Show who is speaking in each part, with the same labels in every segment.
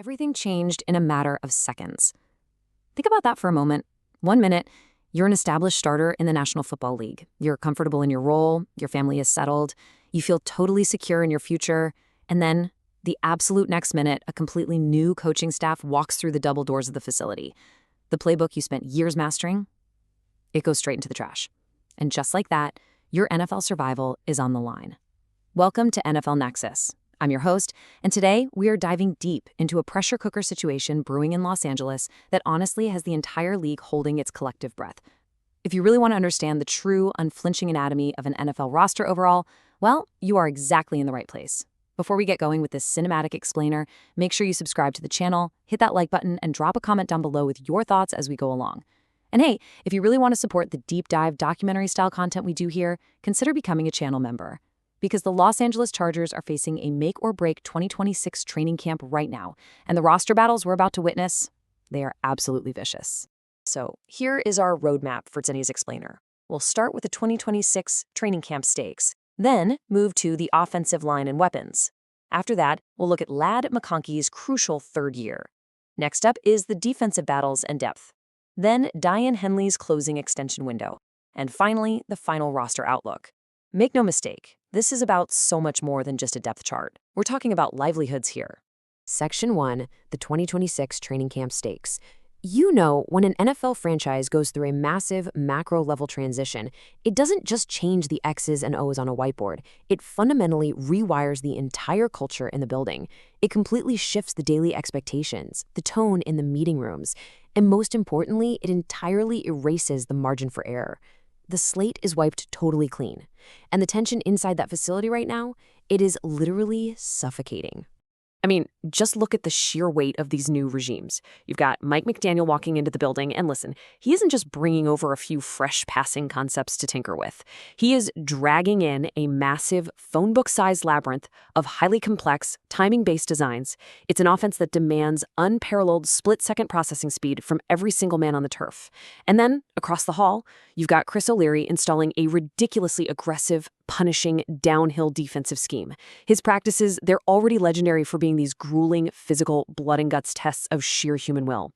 Speaker 1: Everything changed in a matter of seconds. Think about that for a moment. 1 minute, you're an established starter in the National Football League. You're comfortable in your role, your family is settled, you feel totally secure in your future, and then the absolute next minute, a completely new coaching staff walks through the double doors of the facility. The playbook you spent years mastering, it goes straight into the trash. And just like that, your NFL survival is on the line. Welcome to NFL Nexus. I'm your host, and today we are diving deep into a pressure cooker situation brewing in Los Angeles that honestly has the entire league holding its collective breath. If you really want to understand the true, unflinching anatomy of an NFL roster overall, well, you are exactly in the right place. Before we get going with this cinematic explainer, make sure you subscribe to the channel, hit that like button, and drop a comment down below with your thoughts as we go along. And hey, if you really want to support the deep dive documentary-style content we do here, consider becoming a channel member. Because the Los Angeles Chargers are facing a make-or-break 2026 training camp right now, and the roster battles we're about to witness, they are absolutely vicious. So here is our roadmap for today's explainer. We'll start with the 2026 training camp stakes, then move to the offensive line and weapons. After that, we'll look at Lad McConkey's crucial third year. Next up is the defensive battles and depth. Then Diane Henley's closing extension window. And finally, the final roster outlook. Make no mistake, this is about so much more than just a depth chart. We're talking about livelihoods here. Section 1, the 2026 training camp stakes. You know, when an NFL franchise goes through a massive macro-level transition, it doesn't just change the X's and O's on a whiteboard. It fundamentally rewires the entire culture in the building. It completely shifts the daily expectations, the tone in the meeting rooms, and most importantly, it entirely erases the margin for error. The slate is wiped totally clean. And the tension inside that facility right now, it is literally suffocating. I mean, just look at the sheer weight of these new regimes. You've got Mike McDaniel walking into the building, and listen, he isn't just bringing over a few fresh passing concepts to tinker with. He is dragging in a massive phone book-sized labyrinth of highly complex, timing-based designs. It's an offense that demands unparalleled split-second processing speed from every single man on the turf. And then, across the hall, you've got Chris O'Leary installing a ridiculously aggressive, punishing downhill defensive scheme. His practices, they're already legendary for being these grueling, physical, blood and guts tests of sheer human will.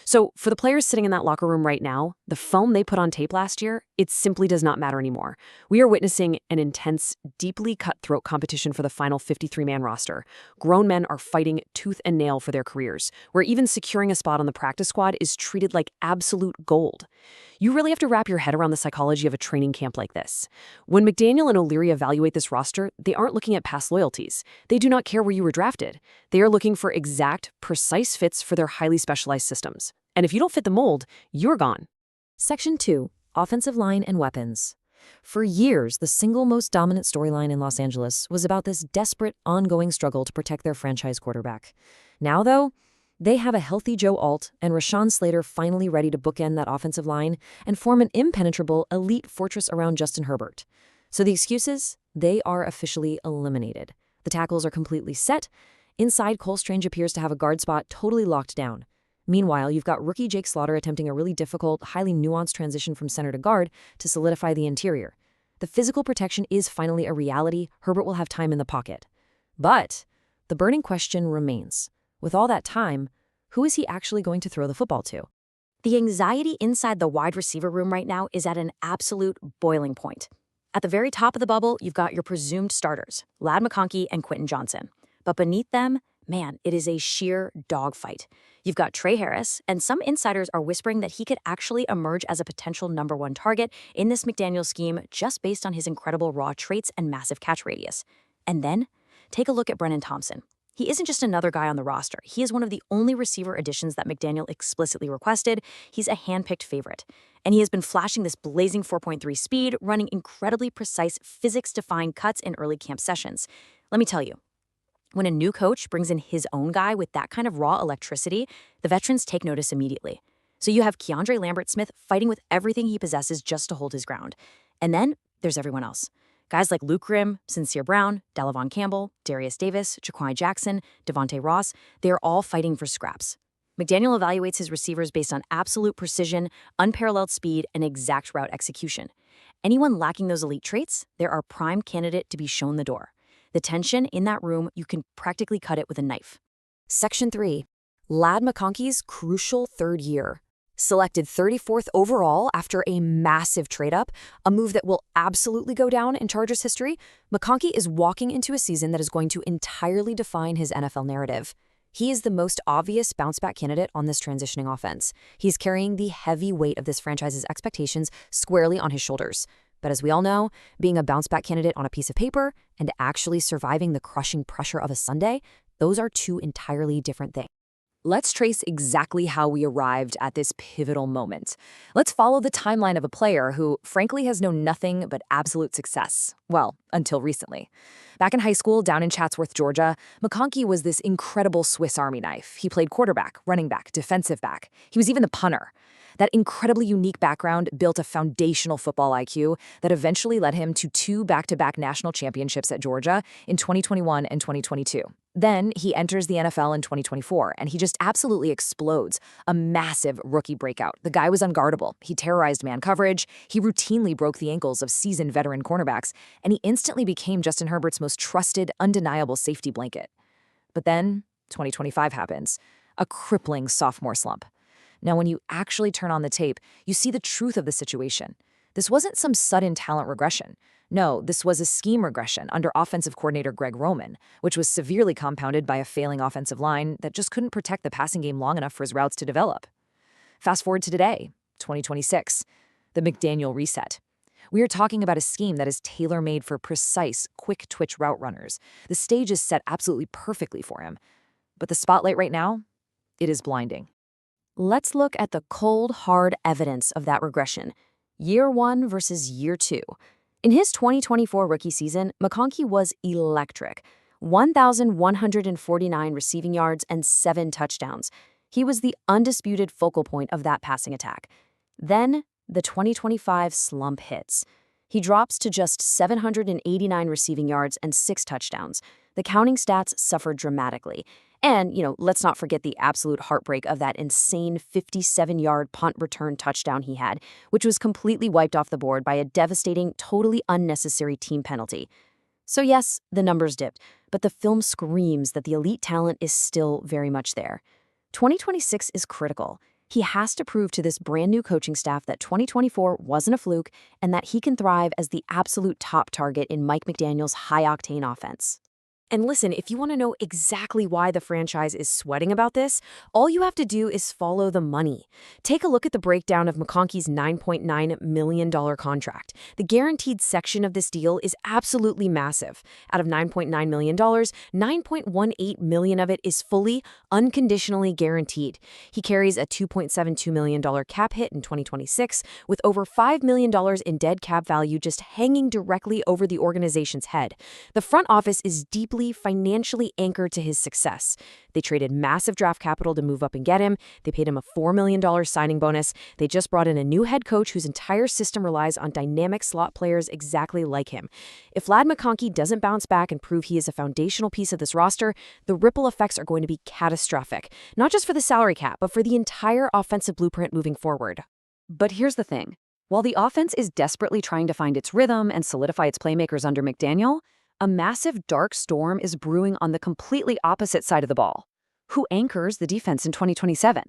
Speaker 1: So for the players sitting in that locker room right now, the film they put on tape last year, it simply does not matter anymore. We are witnessing an intense, deeply cutthroat competition for the final 53-man roster. Grown men are fighting tooth and nail for their careers, where even securing a spot on the practice squad is treated like absolute gold. You really have to wrap your head around the psychology of a training camp like this. When McDaniel and O'Leary evaluate this roster, they aren't looking at past loyalties. They do not care where you were drafted. They are looking for exact, precise fits for their highly specialized systems. And if you don't fit the mold, you're gone. Section 2, offensive line and weapons. For years, the single most dominant storyline in Los Angeles was about this desperate, ongoing struggle to protect their franchise quarterback. Now, though, they have a healthy Joe Alt and Rashawn Slater finally ready to bookend that offensive line and form an impenetrable, elite fortress around Justin Herbert. So the excuses, they are officially eliminated. The tackles are completely set. Inside, Cole Strange appears to have a guard spot totally locked down. Meanwhile, you've got rookie Jake Slaughter attempting a really difficult, highly nuanced transition from center to guard to solidify the interior. The physical protection is finally a reality. Herbert will have time in the pocket. But the burning question remains. With all that time, who is he actually going to throw the football to? The anxiety inside the wide receiver room right now is at an absolute boiling point. At the very top of the bubble, you've got your presumed starters, Lad McConkey and Quentin Johnson. But beneath them, man, it is a sheer dogfight. You've got Trey Harris, and some insiders are whispering that he could actually emerge as a potential #1 target in this McDaniel scheme just based on his incredible raw traits and massive catch radius. And then, take a look at Brennan Thompson. He isn't just another guy on the roster. He is one of the only receiver additions that McDaniel explicitly requested. He's a handpicked favorite. And he has been flashing this blazing 4.3 speed, running incredibly precise physics-defying cuts in early camp sessions. Let me tell you, when a new coach brings in his own guy with that kind of raw electricity, the veterans take notice immediately. So you have Keandre Lambert-Smith fighting with everything he possesses just to hold his ground. And then there's everyone else. Guys like Luke Grimm, Sincere Brown, Delavon Campbell, Darius Davis, Jaquan Jackson, Devontae Ross, they are all fighting for scraps. McDaniel evaluates his receivers based on absolute precision, unparalleled speed, and exact route execution. Anyone lacking those elite traits, they're our prime candidate to be shown the door. The tension in that room, you can practically cut it with a knife. Section 3. Ladd McConkey's crucial third year. Selected 34th overall after a massive trade-up, a move that will absolutely go down in Chargers history, McConkey is walking into a season that is going to entirely define his NFL narrative. He is the most obvious bounce-back candidate on this transitioning offense. He's carrying the heavy weight of this franchise's expectations squarely on his shoulders. But as we all know, being a bounce-back candidate on a piece of paper and actually surviving the crushing pressure of a Sunday, those are two entirely different things. Let's trace exactly how we arrived at this pivotal moment. Let's follow the timeline of a player who, frankly, has known nothing but absolute success. Well, until recently. Back in high school, down in Chatsworth, Georgia, McConkey was this incredible Swiss Army knife. He played quarterback, running back, defensive back. He was even the punter. That incredibly unique background built a foundational football IQ that eventually led him to 2 back-to-back national championships at Georgia in 2021 and 2022. Then he enters the NFL in 2024, and he just absolutely explodes. A massive rookie breakout. The guy was unguardable. He terrorized man coverage. He routinely broke the ankles of seasoned veteran cornerbacks, and he instantly became Justin Herbert's most trusted, undeniable safety blanket. But then 2025 happens. A crippling sophomore slump. Now, when you actually turn on the tape, you see the truth of the situation. This wasn't some sudden talent regression. No, this was a scheme regression under offensive coordinator Greg Roman, which was severely compounded by a failing offensive line that just couldn't protect the passing game long enough for his routes to develop. Fast forward to today, 2026, the McDaniel reset. We are talking about a scheme that is tailor-made for precise, quick-twitch route runners. The stage is set absolutely perfectly for him. But the spotlight right now, it is blinding. Let's look at the cold, hard evidence of that regression. Year 1 versus Year 2. In his 2024 rookie season, McConkey was electric. 1,149 receiving yards and 7 touchdowns. He was the undisputed focal point of that passing attack. Then, the 2025 slump hits. He drops to just 789 receiving yards and 6 touchdowns. The counting stats suffered dramatically. And, let's not forget the absolute heartbreak of that insane 57-yard punt return touchdown he had, which was completely wiped off the board by a devastating, totally unnecessary team penalty. So yes, the numbers dipped, but the film screams that the elite talent is still very much there. 2026 is critical. He has to prove to this brand new coaching staff that 2024 wasn't a fluke and that he can thrive as the absolute top target in Mike McDaniel's high-octane offense. And listen, if you want to know exactly why the franchise is sweating about this, all you have to do is follow the money. Take a look at the breakdown of McConkey's $9.9 million contract. The guaranteed section of this deal is absolutely massive. Out of $9.9 million, $9.18 million of it is fully, unconditionally guaranteed. He carries a $2.72 million cap hit in 2026, with over $5 million in dead cap value just hanging directly over the organization's head. The front office is deeply financially anchored to his success. They traded massive draft capital to move up and get him. They paid him a $4 million signing bonus. They just brought in a new head coach whose entire system relies on dynamic slot players exactly like him. If Ladd McConkey doesn't bounce back and prove he is a foundational piece of this roster, the ripple effects are going to be catastrophic, not just for the salary cap, but for the entire offensive blueprint moving forward. But here's the thing. While the offense is desperately trying to find its rhythm and solidify its playmakers under McDaniel, a massive dark storm is brewing on the completely opposite side of the ball. Who anchors the defense in 2027?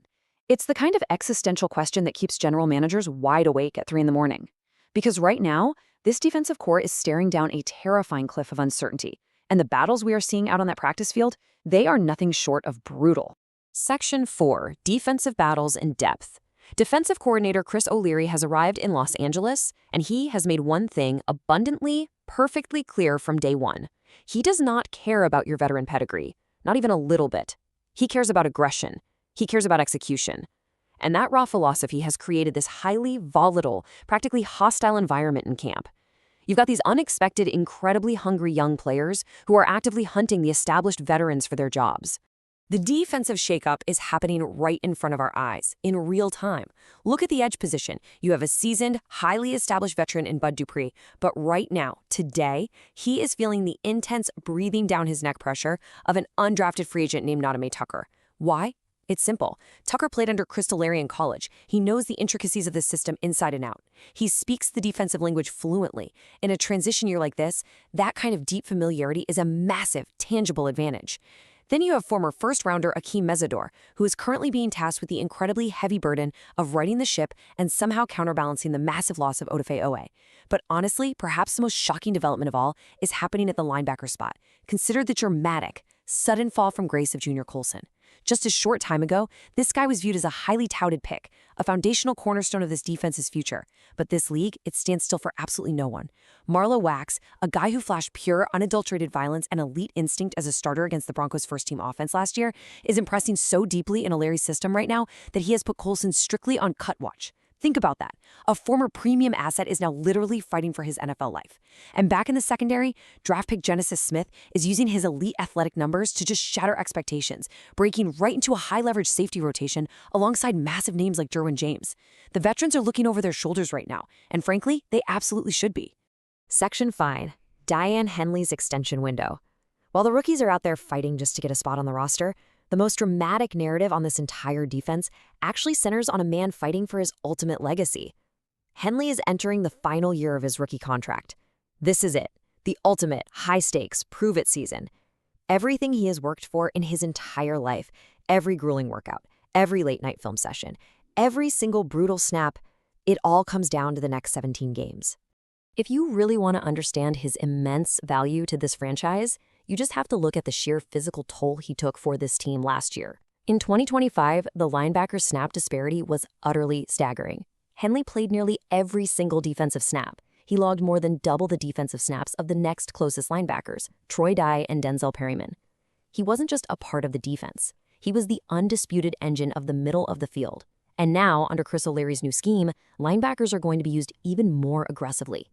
Speaker 1: It's the kind of existential question that keeps general managers wide awake at 3 in the morning. Because right now, this defensive core is staring down a terrifying cliff of uncertainty. And the battles we are seeing out on that practice field, they are nothing short of brutal. Section 4. Defensive Battles in Depth. Defensive coordinator Chris O'Leary has arrived in Los Angeles, and he has made one thing abundantly, perfectly clear from day one. He does not care about your veteran pedigree, not even a little bit. He cares about aggression. He cares about execution. And that raw philosophy has created this highly volatile, practically hostile environment in camp. You've got these unexpected, incredibly hungry young players who are actively hunting the established veterans for their jobs. The defensive shakeup is happening right in front of our eyes, in real time. Look at the edge position. You have a seasoned, highly established veteran in Bud Dupree, but right now, today, he is feeling the intense breathing down his neck pressure of an undrafted free agent named Notebook Tucker. Why? It's simple. Tucker played under Chris O'Leary in college. He knows the intricacies of the system inside and out. He speaks the defensive language fluently. In a transition year like this, that kind of deep familiarity is a massive, tangible advantage. Then you have former first-rounder Akeem Mesidor, who is currently being tasked with the incredibly heavy burden of righting the ship and somehow counterbalancing the massive loss of Odafe Owe. But honestly, perhaps the most shocking development of all is happening at the linebacker spot. Consider the dramatic, sudden fall from grace of Junior Colson. Just a short time ago, this guy was viewed as a highly touted pick, a foundational cornerstone of this defense's future. But this league, it stands still for absolutely no one. Marlowe Wax, a guy who flashed pure, unadulterated violence and elite instinct as a starter against the Broncos' first-team offense last year, is impressing so deeply in O'Leary's system right now that he has put Colson strictly on cut watch. Think about that. A former premium asset is now literally fighting for his NFL life. And back in the secondary, draft pick Genesis Smith is using his elite athletic numbers to just shatter expectations, breaking right into a high-leverage safety rotation alongside massive names like Derwin James. The veterans are looking over their shoulders right now, and frankly, they absolutely should be. Section 5. Diane Henley's extension window. While the rookies are out there fighting just to get a spot on the roster, the most dramatic narrative on this entire defense actually centers on a man fighting for his ultimate legacy. Henley is entering the final year of his rookie contract. This is it, the ultimate, high-stakes, prove-it season. Everything he has worked for in his entire life, every grueling workout, every late-night film session, every single brutal snap, it all comes down to the next 17 games. If you really want to understand his immense value to this franchise, you just have to look at the sheer physical toll he took for this team last year. In 2025, the linebacker snap disparity was utterly staggering. Henley played nearly every single defensive snap. He logged more than double the defensive snaps of the next closest linebackers, Troy Dye and Denzel Perryman. He wasn't just a part of the defense. He was the undisputed engine of the middle of the field. And now, under Chris O'Leary's new scheme, linebackers are going to be used even more aggressively.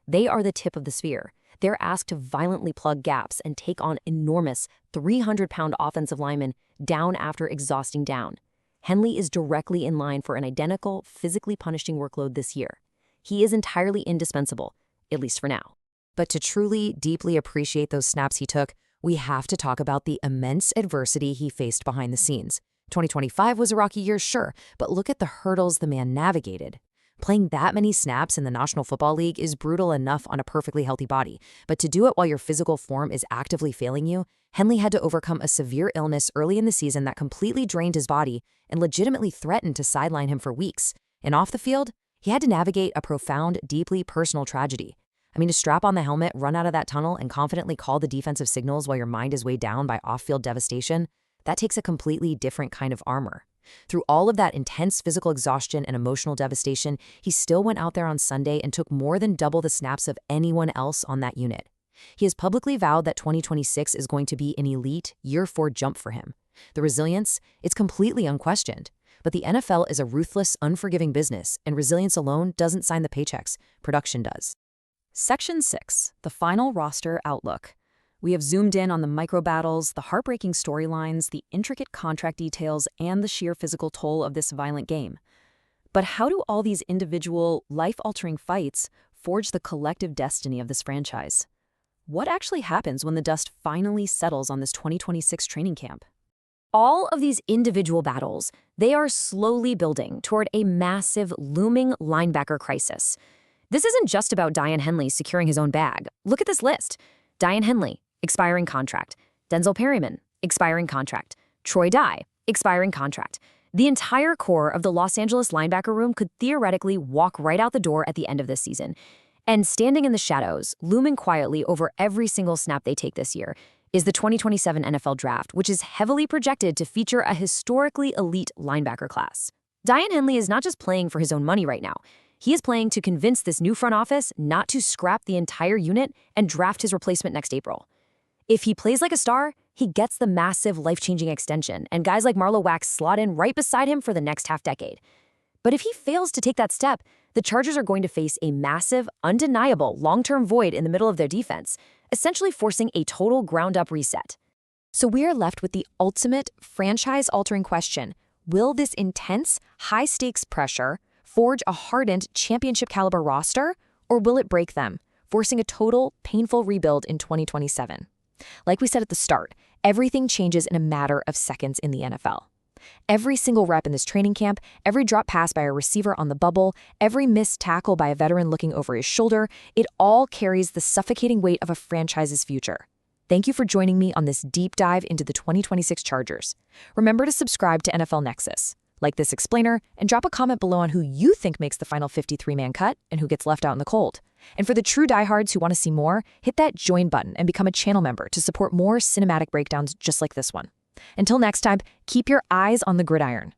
Speaker 1: They are the tip of the spear. They're asked to violently plug gaps and take on enormous 300-pound offensive linemen down after exhausting down. Henley is directly in line for an identical, physically punishing workload this year. He is entirely indispensable, at least for now. But to truly, deeply appreciate those snaps he took, we have to talk about the immense adversity he faced behind the scenes. 2025 was a rocky year, sure, but look at the hurdles the man navigated. Playing that many snaps in the National Football League is brutal enough on a perfectly healthy body, but to do it while your physical form is actively failing you, Henley had to overcome a severe illness early in the season that completely drained his body and legitimately threatened to sideline him for weeks. And off the field, he had to navigate a profound, deeply personal tragedy. I mean, to strap on the helmet, run out of that tunnel, and confidently call the defensive signals while your mind is weighed down by off-field devastation, that takes a completely different kind of armor. Through all of that intense physical exhaustion and emotional devastation, he still went out there on Sunday and took more than double the snaps of anyone else on that unit. He has publicly vowed that 2026 is going to be an elite year 4 jump for him. The resilience, it's completely unquestioned. But the NFL is a ruthless, unforgiving business, and resilience alone doesn't sign the paychecks. Production does. Section 6. The final roster outlook. We have zoomed in on the micro-battles, the heartbreaking storylines, the intricate contract details, and the sheer physical toll of this violent game. But how do all these individual, life-altering fights forge the collective destiny of this franchise? What actually happens when the dust finally settles on this 2026 training camp? All of these individual battles, they are slowly building toward a massive, looming linebacker crisis. This isn't just about Diane Henley securing his own bag. Look at this list. Diane Henley, expiring contract. Denzel Perryman, expiring contract. Troy Dye, expiring contract. The entire core of the Los Angeles linebacker room could theoretically walk right out the door at the end of this season. And standing in the shadows, looming quietly over every single snap they take this year, is the 2027 NFL Draft, which is heavily projected to feature a historically elite linebacker class. Diane Henley is not just playing for his own money right now. He is playing to convince this new front office not to scrap the entire unit and draft his replacement next April. If he plays like a star, he gets the massive life-changing extension, and guys like Marlowe Wax slot in right beside him for the next half-decade. But if he fails to take that step, the Chargers are going to face a massive, undeniable long-term void in the middle of their defense, essentially forcing a total ground-up reset. So we are left with the ultimate franchise-altering question. Will this intense, high-stakes pressure forge a hardened championship-caliber roster, or will it break them, forcing a total, painful rebuild in 2027? Like we said at the start, everything changes in a matter of seconds in the NFL. Every single rep in this training camp, every drop pass by a receiver on the bubble, every missed tackle by a veteran looking over his shoulder, it all carries the suffocating weight of a franchise's future.
Speaker 2: Thank you for joining me on this deep dive into the 2026 Chargers. Remember to subscribe to NFL Nexus, like this explainer, and drop a comment below on who you think makes the final 53-man cut and who gets left out in the cold. And for the true diehards who want to see more, hit that join button and become a channel member to support more cinematic breakdowns just like this one. Until next time, keep your eyes on the gridiron.